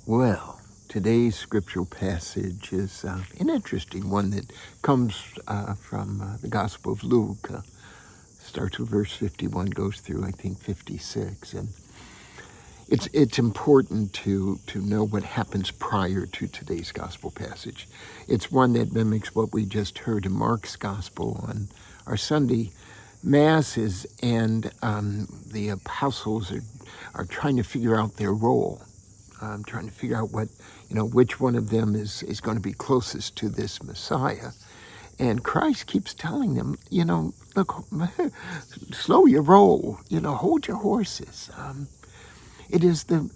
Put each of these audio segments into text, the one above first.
Well, today's scriptural passage is an interesting one that comes from the Gospel of Luke. Starts with verse 51, goes through, I think, 56. And it's important to know what happens prior to today's gospel passage. It's one that mimics what we just heard in Mark's gospel on our Sunday masses, and the apostles are trying to figure out their role. Trying to figure out which one of them is going to be closest to this Messiah. And Christ keeps telling them, look, slow your roll, hold your horses. It is the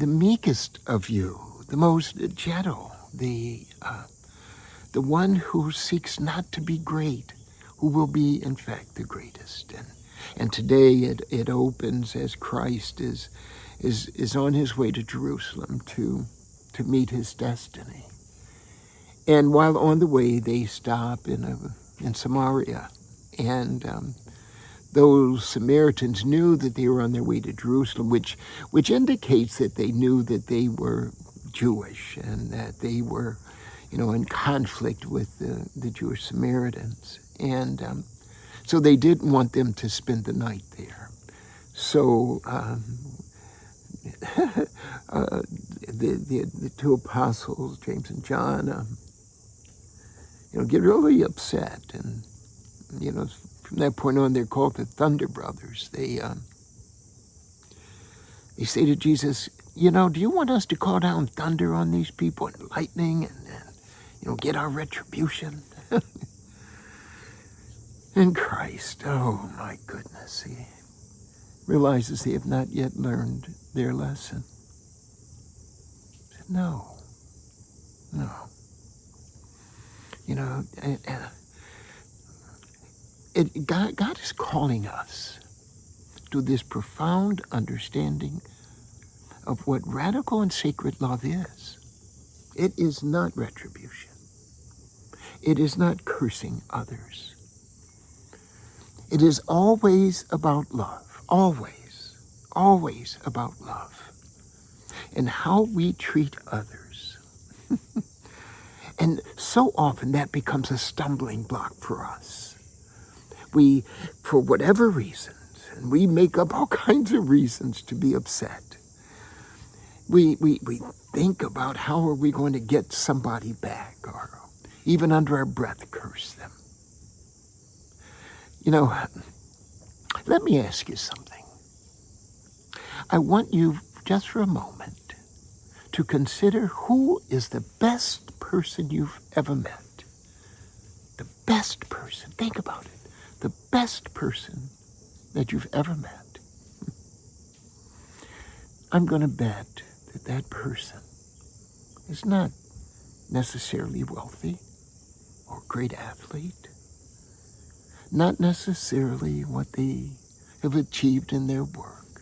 meekest of you, the most gentle, the one who seeks not to be great, who will be, in fact, the greatest. And today it opens as Christ is on his way to Jerusalem to meet his destiny. And while on the way, they stop in Samaria. And those Samaritans knew that they were on their way to Jerusalem, which indicates that they knew that they were Jewish and that they were, in conflict with the Jewish Samaritans. And so they didn't want them to spend the night there. So the two apostles, James and John, get really upset. And, from that point on, they're called the Thunder Brothers. They say to Jesus, do you want us to call down thunder on these people and lightning and get our retribution? And Christ, oh my goodness, he realizes they have not yet learned their lesson. He said, no. God is calling us to this profound understanding of what radical and sacred love is. It is not retribution. It is not cursing others. It is always about love. Always about love. And how we treat others. And so often that becomes a stumbling block for us. We, for whatever reasons, and we make up all kinds of reasons to be upset. We think about how are we going to get somebody back, or even under our breath curse them. Let me ask you something. I want you, just for a moment, to consider who is the best person you've ever met. The best person. Think about it. The best person that you've ever met. I'm going to bet that person is not necessarily wealthy or a great athlete, not necessarily what they have achieved in their work.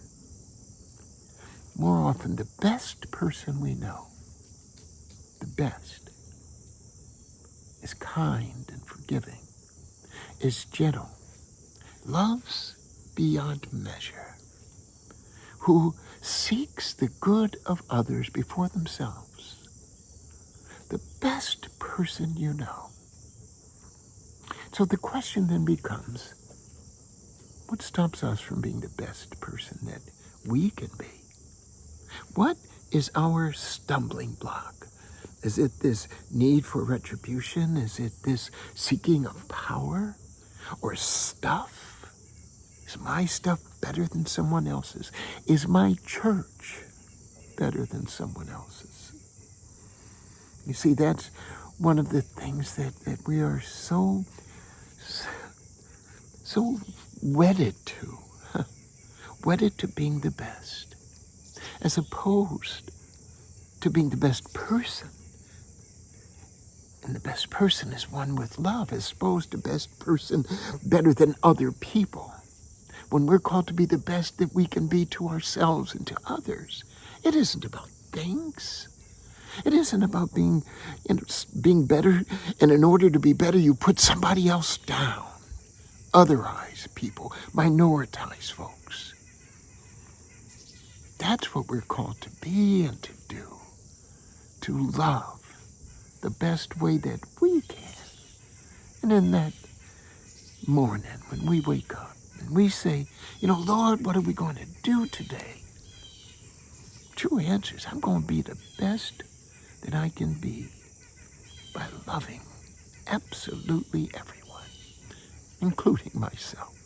More often, the best person we know, the best, is kind and forgiving, is gentle, loves beyond measure, who seeks the good of others before themselves. The best person you know. So the question then becomes, what stops us from being the best person that we can be? What is our stumbling block? Is it this need for retribution? Is it this seeking of power or stuff? Is my stuff better than someone else's? Is my church better than someone else's? You see, that's one of the things that we are so wedded to being the best, as opposed to being the best person. And the best person is one with love, as opposed to best person better than other people. When we're called to be the best that we can be to ourselves and to others, it isn't about things. It isn't about being better, and in order to be better, you put somebody else down. Otherized people, minoritized folks. That's what we're called to be and to do. to love the best way that we can. And in that morning when we wake up and we say, Lord, what are we going to do today? True answer is, I'm going to be the best that I can be by loving absolutely everyone, including myself.